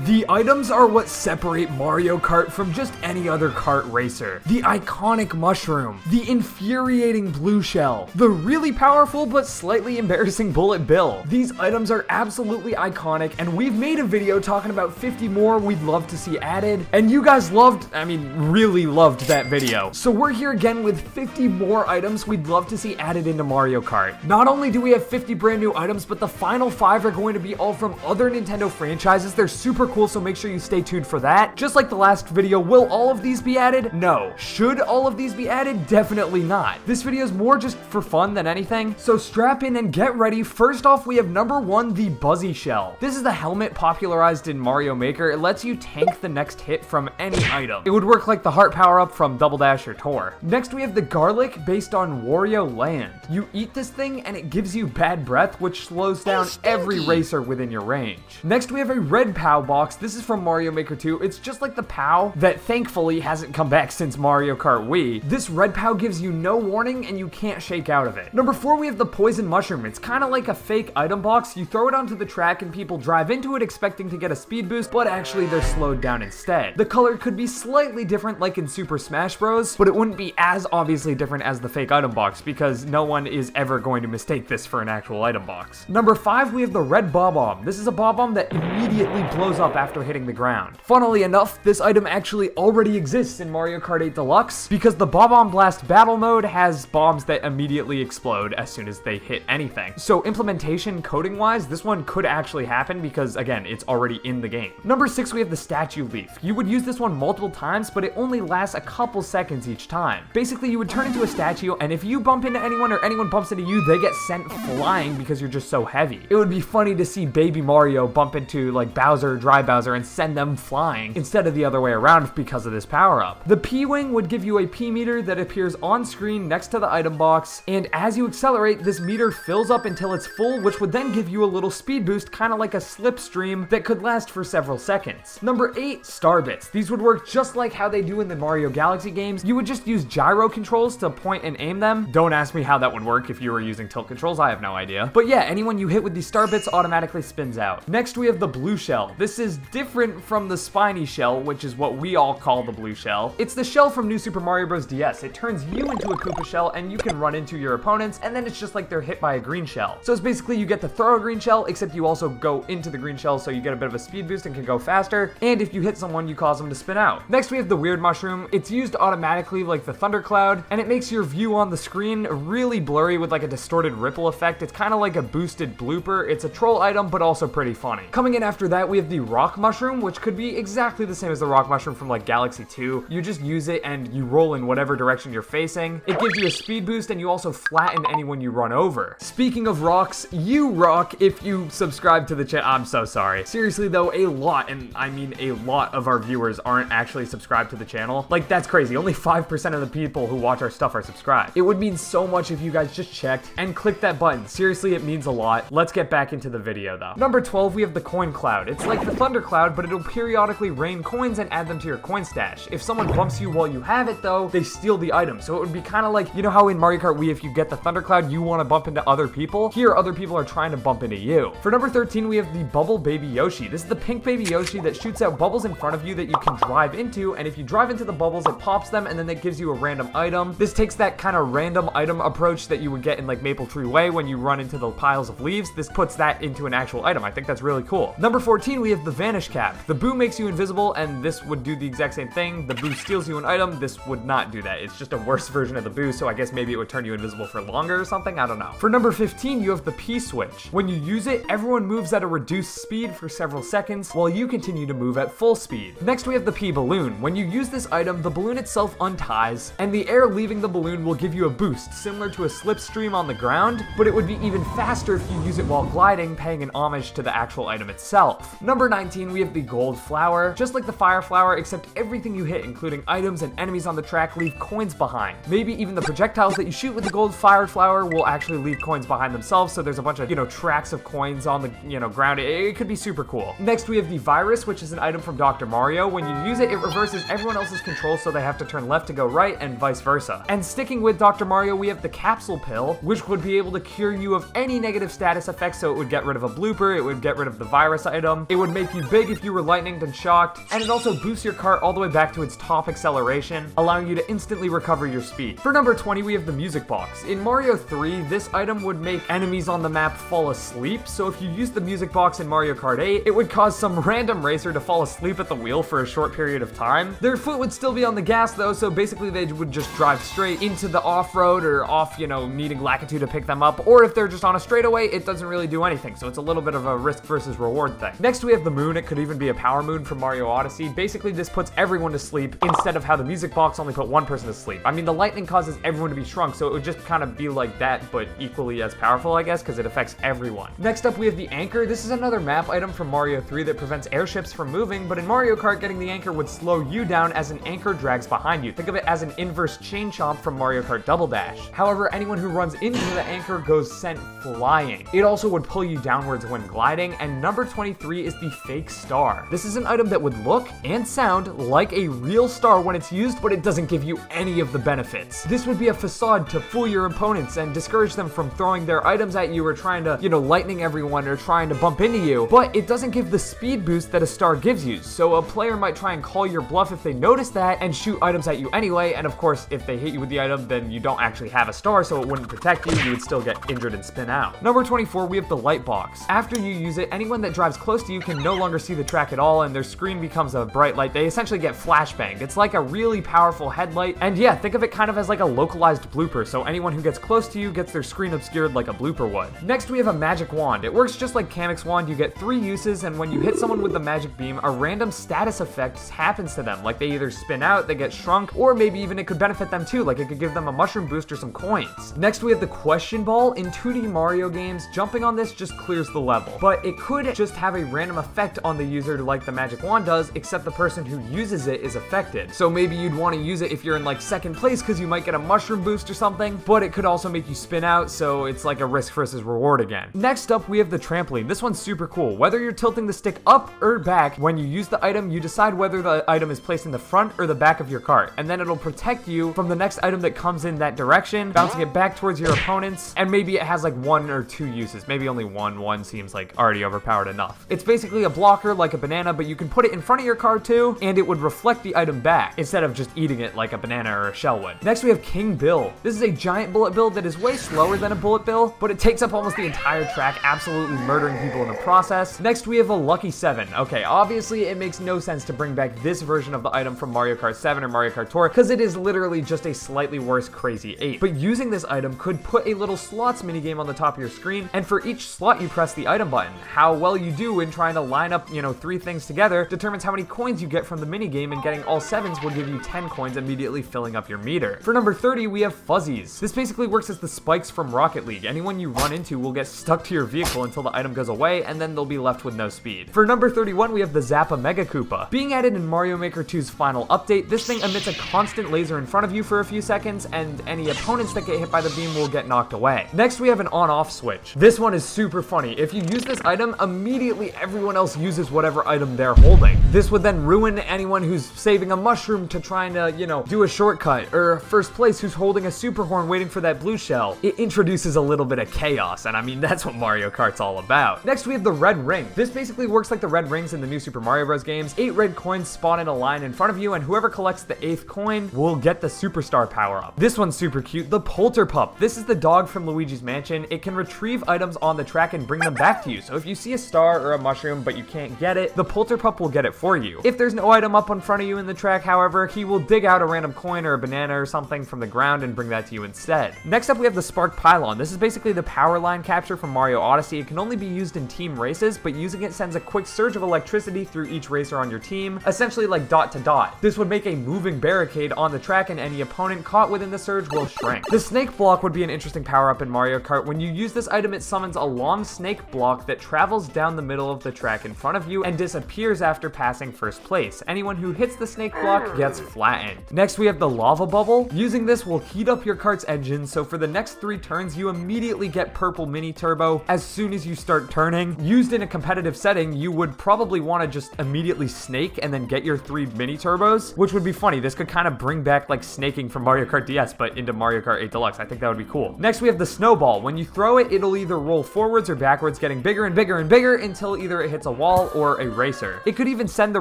The items are what separate Mario Kart from just any other kart racer. The iconic mushroom, the infuriating blue shell, the really powerful but slightly embarrassing bullet bill. These items are absolutely iconic, and we've made a video talking about 50 more we'd love to see added, and you guys really loved that video. So we're here again with 50 more items we'd love to see added into Mario Kart. Not only do we have 50 brand new items, but the final 5 are going to be all from other Nintendo franchises. They're super cool, so make sure you stay tuned for that. Just like the last video, will all of these be added? No. Should all of these be added? Definitely not. This video is more just for fun than anything, so strap in and get ready. First off, we have number 1, the Buzzy Shell. This is the helmet popularized in Mario Maker. It lets you tank the next hit from any item. It would work like the heart power-up from Double Dash or Tor. Next, we have the Garlic based on Wario Land. You eat this thing and it gives you bad breath, which slows down every racer within your range. Next, we have a red POW box. This is from Mario Maker 2. It's just like the POW that thankfully hasn't come back since Mario Kart Wii. This red POW gives you no warning and you can't shake out of it. Number 4, we have the Poison Mushroom. It's kind of like a fake item box. You throw it onto the track and people drive into it expecting to get a speed boost, but actually they're slowed down instead. The color could be slightly different like in Super Smash Bros, but it wouldn't be as obviously different as the fake item box because no one is ever going to mistake this for an actual item box. Number 5, we have the red Bob-omb. This is a Bob-omb that immediately blows up after hitting the ground. Funnily enough, this item actually already exists in Mario Kart 8 Deluxe because the Bob-omb Blast battle mode has bombs that immediately explode as soon as they hit anything. So implementation coding wise, this one could actually happen because again, it's already in the game. Number 6, we have the Statue Leaf. You would use this one multiple times, but it only lasts a couple seconds each time. Basically, you would turn into a statue, and if you bump into anyone or anyone bumps into you, they get sent flying because you're just so heavy. It would be funny to see Baby Mario bump into like Bowser or Dry Bowser and send them flying instead of the other way around because of this power-up. The P-Wing would give you a P-meter that appears on screen next to the item box, and as you accelerate, this meter fills up until it's full, which would then give you a little speed boost, kind of like a slipstream that could last for several seconds. Number 8, Star Bits. These would work just like how they do in the Mario Galaxy games. You would just use gyro controls to point and aim them. Don't ask me how that would work if you were using tilt controls, I have no idea. But yeah, anyone you hit with these Star Bits automatically spins out. Next, we have the Blue Shell. This is different from the Spiny Shell, which is what we all call the Blue Shell. It's the shell from New Super Mario Bros. DS. It turns you into a Koopa shell and you can run into your opponents, and then it's just like they're hit by a green shell. So it's basically you get to throw a green shell, except you also go into the green shell, so you get a bit of a speed boost and can go faster, and if you hit someone, you cause them to spin out. Next, we have the Weird Mushroom. It's used automatically like the Thundercloud, and it makes your view on the screen really blurry with like a distorted ripple effect. It's kind of like a boosted blooper. It's a troll item, but also pretty funny. Coming in after that, we have the Rock Mushroom, which could be exactly the same as the Rock Mushroom from like Galaxy 2. You just use it and you roll in whatever direction you're facing. It gives you a speed boost and you also flatten anyone you run over. Speaking of rocks, you rock if you subscribe to the channel. I'm so sorry. Seriously though, a lot, and I mean a lot of our viewers aren't actually subscribed to the channel. Like, that's crazy. Only 5% of the people who watch our stuff are subscribed. It would mean so much if you guys just checked and clicked that button. Seriously, it means a lot. Let's get back into the video though. Number 12, we have the Coin Cloud. It's like the Thunder Cloud, but it'll periodically rain coins and add them to your coin stash. If someone bumps you while you have it though, they steal the item. So it would be kind of like, you know how in Mario Kart Wii, if you get the Thunder Cloud, you want to bump into other people? Here, other people are trying to bump into you. For number 13, we have the Bubble Baby Yoshi. This is the pink baby Yoshi that shoots out bubbles in front of you that you can drive into, and if you drive into the bubbles, it pops them, and then that gives you a random item. This takes that kind of random item approach that you would get in like Maple Tree Way when you run into the piles of leaves. This puts that into an actual item. I think that's really cool. Number 14, we have the Vanish Cap. The Boo makes you invisible, and this would do the exact same thing. The Boo steals you an item. This would not do that. It's just a worse version of the Boo, so I guess maybe it would turn you invisible for longer or something. I don't know. For number 15, you have the P-Switch. When you use it, everyone moves at a reduced speed for several seconds, while you continue to move at full speed. Next, we have the P-Balloon. When you use this item, the balloon itself unties, and the air leaving the balloon will give you a boost, similar to a slipstream on the ground, but it would be even faster if you use it while gliding, paying an homage to the actual item itself. Number 19, we have the Gold Flower. Just like the Fire Flower, except everything you hit, including items and enemies on the track, leave coins behind. Maybe even the projectiles that you shoot with the Gold Fire Flower will actually leave coins behind themselves, so there's a bunch of, tracks of coins on the, ground. It could be super cool. Next, we have the Virus, which is an item from Dr. Mario. When you use it, it reverses everyone else's control, so they have to turn left to go right, and vice versa. And sticking with Dr. Mario, we have the Capsule Pill, which would be able to cure you of any negative status effects, so it would get rid of a blooper, it would get rid of the virus item, it would make make you big if you were lightninged and shocked, and it also boosts your cart all the way back to its top acceleration, allowing you to instantly recover your speed. For number 20, we have the music box. In Mario 3, this item would make enemies on the map fall asleep, so if you use the music box in Mario Kart 8, it would cause some random racer to fall asleep at the wheel for a short period of time. Their foot would still be on the gas though, so basically they would just drive straight into the off-road or off, needing Lakitu to pick them up, or if they're just on a straightaway, it doesn't really do anything, so it's a little bit of a risk versus reward thing. Next, we have the moon. It could even be a power moon from Mario Odyssey. Basically, this puts everyone to sleep instead of how the music box only put one person to sleep. I mean, the lightning causes everyone to be shrunk, so it would just kind of be like that, but equally as powerful, I guess, because it affects everyone. Next up, we have the anchor. This is another map item from Mario 3 that prevents airships from moving, but in Mario Kart, getting the anchor would slow you down as an anchor drags behind you. Think of it as an inverse chain chomp from Mario Kart Double Dash. However, anyone who runs into the anchor goes sent flying. It also would pull you downwards when gliding, and number 23 is the fake star. This is an item that would look and sound like a real star when it's used, but it doesn't give you any of the benefits. This would be a facade to fool your opponents and discourage them from throwing their items at you or trying to, lightning everyone or trying to bump into you, but it doesn't give the speed boost that a star gives you, so a player might try and call your bluff if they notice that and shoot items at you anyway, and of course, if they hit you with the item, then you don't actually have a star, so it wouldn't protect you, you would still get injured and spin out. Number 24, we have the light box. After you use it, anyone that drives close to you can no longer see the track at all, and their screen becomes a bright light. They essentially get flashbanged. It's like a really powerful headlight, and yeah, think of it kind of as like a localized blooper, so anyone who gets close to you gets their screen obscured like a blooper would. Next, we have a magic wand. It works just like Kamek's wand. You get 3 uses, and when you hit someone with the magic beam, a random status effect happens to them, like they either spin out, they get shrunk, or maybe even it could benefit them too, like it could give them a mushroom boost or some coins. Next, we have the question ball. In 2D Mario games, jumping on this just clears the level, but it could just have a random effect on the user like the magic wand does, except the person who uses it is affected. So maybe you'd want to use it if you're in like second place because you might get a mushroom boost or something, but it could also make you spin out, so it's like a risk versus reward again. Next up, we have the trampoline. This one's super cool. Whether you're tilting the stick up or back, when you use the item, you decide whether the item is placed in the front or the back of your cart, and then it'll protect you from the next item that comes in that direction, bouncing it back towards your opponents, and maybe it has like 1 or 2 uses, maybe only one. One seems like already overpowered enough. It's basically a blocker like a banana, but you can put it in front of your cart too, and it would reflect the item back instead of just eating it like a banana or a shell would. Next, we have King Bill. This is a giant bullet bill that is way slower than a bullet bill, but it takes up almost the entire track, absolutely murdering people in the process. Next, we have a Lucky 7. Okay, obviously it makes no sense to bring back this version of the item from Mario Kart 7 or Mario Kart Tour, because it is literally just a slightly worse Crazy 8. But using this item could put a little slots minigame on the top of your screen, and for each slot you press the item button. How well you do in trying to line up, 3 things together determines how many coins you get from the minigame, and getting all 7s will give you 10 coins, immediately filling up your meter. For number 30, we have Fuzzies. This basically works as the spikes from Rocket League. Anyone you run into will get stuck to your vehicle until the item goes away, and then they'll be left with no speed. For number 31, we have the Zappa Mega Koopa. Being added in Mario Maker 2's final update, this thing emits a constant laser in front of you for a few seconds, and any opponents that get hit by the beam will get knocked away. Next, we have an on-off switch. This one is super funny. If you use this item, immediately everyone else uses whatever item they're holding. This would then ruin anyone who's saving a mushroom to trying to, do a shortcut, or first place who's holding a super horn waiting for that blue shell. It introduces a little bit of chaos, and I mean, that's what Mario Kart's all about. Next, we have the red ring. This basically works like the red rings in the new Super Mario Bros. Games. 8 red coins spawn in a line in front of you, and whoever collects the 8th coin will get the superstar power-up. This one's super cute, the Polterpup. This is the dog from Luigi's Mansion. It can retrieve items on the track and bring them back to you. So if you see a star or a mushroom, but you can't get it, the Polterpup will get it for you. If there's no item up in front of you in the track, however, he will dig out a random coin or a banana or something from the ground and bring that to you instead. Next up, we have the Spark Pylon. This is basically the power line capture from Mario Odyssey. It can only be used in team races, but using it sends a quick surge of electricity through each racer on your team, essentially like dot to dot. This would make a moving barricade on the track, and any opponent caught within the surge will shrink. The snake block would be an interesting power-up in Mario Kart. When you use this item, it summons a long snake block that travels down the middle of the track in front of you and disappears after passing first place. Anyone who hits the snake block gets flattened. Next, we have the lava bubble. Using this will heat up your kart's engine, so for the next 3 turns, you immediately get purple mini turbo as soon as you start turning. Used in a competitive setting, you would probably want to just immediately snake and then get your 3 mini turbos, which would be funny. This could kind of bring back like snaking from Mario Kart DS, but into Mario Kart 8 Deluxe. I think that would be cool. Next, we have the snowball. When you throw it, it'll either roll forwards or backwards, getting bigger and bigger and bigger until either it hits a wall or a racer. It could even send the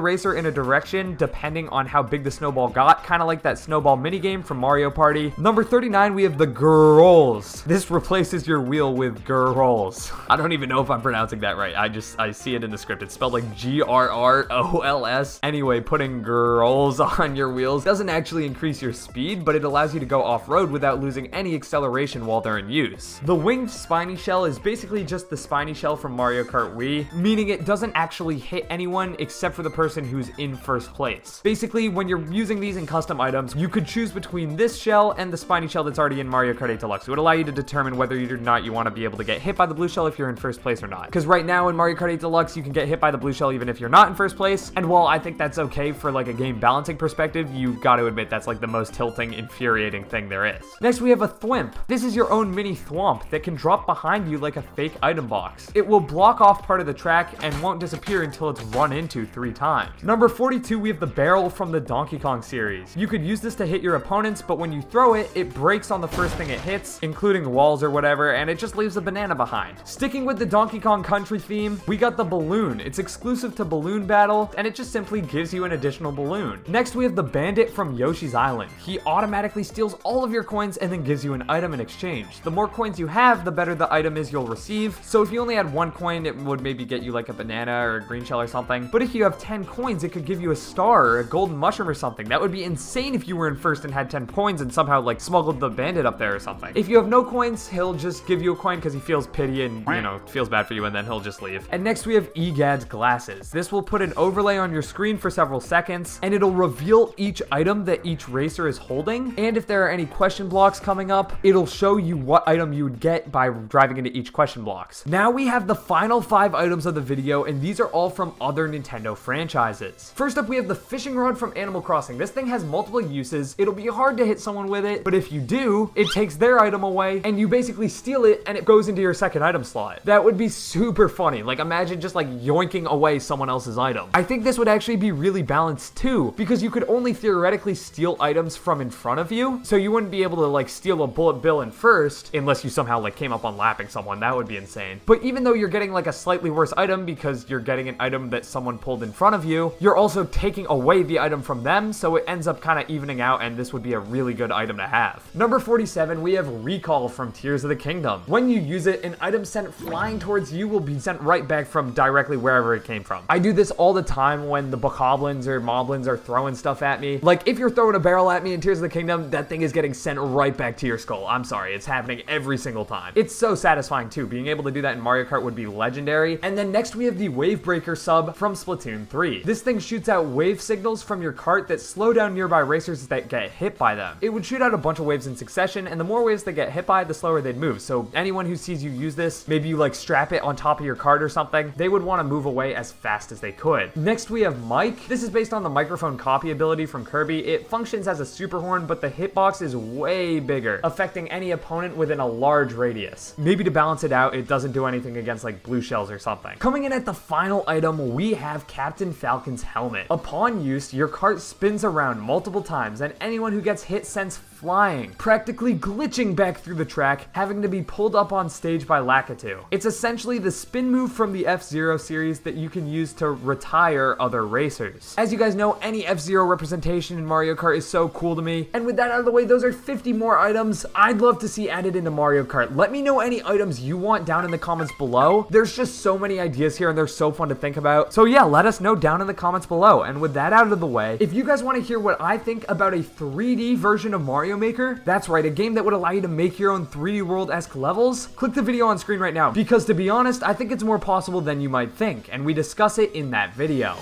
racer in a direction depending on how big the snowball got, kind of like that snowball minigame from Mario Party. Number 39, we have the girls. This replaces your wheel with girls. I don't even know if I'm pronouncing that right. I see it in the script. It's spelled like G-R-R-O-L-S. Anyway, putting girls on your wheels doesn't actually increase your speed, but it allows you to go off-road without losing any acceleration while they're in use. The winged spiny shell is basically just the spiny shell from Mario Kart Wii, meaning it doesn't actually hit anyone except for the person who's in first place. Basically, when you're using these in custom items, you could choose between this shell and the spiny shell that's already in Mario Kart 8 Deluxe. It would allow you to determine whether or not you want to be able to get hit by the blue shell if you're in first place or not. Because right now in Mario Kart 8 Deluxe, you can get hit by the blue shell even if you're not in first place, and while I think that's okay for like a game balancing perspective, you got to admit that's like the most tilting, infuriating thing there is. Next, we have a thwimp. This is your own mini thwomp that can drop behind you like a fake item box. It will block off part of the track and won't disappear until it's run into 3 times. Number 42, we have the barrel from the Donkey Kong series. You could use this to hit your opponents, but when you throw it, it breaks on the first thing it hits, including walls or whatever, and it just leaves a banana behind. Sticking with the Donkey Kong Country theme, we got the balloon. It's exclusive to Balloon Battle, and it just simply gives you an additional balloon. Next, we have the bandit from Yoshi's Island. He automatically steals all of your coins and then gives you an item in exchange. The more coins you have, the better the item is you'll receive. So if you only had 1 coin, it would maybe get you like a banana or a green shell or something. But if you have 10 coins, it could give you a star or a golden mushroom or something. That would be insane if you were in first and had 10 coins and somehow like smuggled the bandit up there or something. If you have no coins, he'll just give you a coin because he feels pity and, you know, feels bad for you, and then he'll just leave. And next we have EGAD's glasses. This will put an overlay on your screen for several seconds, and it'll reveal each item that each racer is holding. And if there are any question blocks coming up, it'll show you what item you would get by driving into each question blocks. Now we have the final 5 items of the video, and these are all from other Nintendo franchises. First up, we have the fishing rod from Animal Crossing. This thing has multiple uses. It'll be hard to hit someone with it, but if you do, it takes their item away, and you basically steal it, and it goes into your second item slot. That would be super funny. Like, imagine just like yoinking away someone else's item. I think this would actually be really balanced too, because you could only theoretically steal items from in front of you, so you wouldn't be able to like steal a bullet bill in first, unless you somehow like came up on lapping someone. That would be insane. But even though you're getting like a slightly worse item because you're getting an item that someone pulled in front of you, you're also taking away the item from them, so it ends up kind of evening out, and this would be a really good item to have. Number 47, we have Recall from Tears of the Kingdom. When you use it, an item sent flying towards you will be sent right back from directly wherever it came from. I do this all the time when the bokoblins or moblins are throwing stuff at me. Like, if you're throwing a barrel at me in Tears of the Kingdom, that thing is getting sent right back to your skull. I'm sorry, it's happening every single time. It's so satisfying too. Being able to do that in Mario Kart would be legendary. And then next we have the Wave Breaker sub from Splatoon 3. This thing shoots out wave signals from your cart that slow down nearby racers that get hit by them. It would shoot out a bunch of waves in succession, and the more waves they get hit by, the slower they'd move. So anyone who sees you use this, maybe you like strap it on top of your cart or something, they would want to move away as fast as they could. Next we have Mike. This is based on the microphone copy ability from Kirby. It functions as a super horn, but the hitbox is way bigger, affecting any opponent within a large radius. Maybe to balance it out, it doesn't do anything against like blue shells or something. Coming in at the final item, we have Captain Falcon's helmet. Upon use, your cart spins around multiple times, and anyone who gets hit sends flying, practically glitching back through the track, having to be pulled up on stage by Lakitu. It's essentially the spin move from the F-Zero series that you can use to retire other racers. As you guys know, any F-Zero representation in Mario Kart is so cool to me, and with that out of the way, those are 50 more items I'd love to see added into Mario Kart. Let me know any items you want down in the comments below. There's just so many ideas here, and they're so fun to think about. So yeah, let us know down in the comments below. And with that out of the way, if you guys want to hear what I think about a 3D version of Mario Maker, that's right, a game that would allow you to make your own 3D world-esque levels, click the video on screen right now, because to be honest, I think it's more possible than you might think, and we discuss it in that video.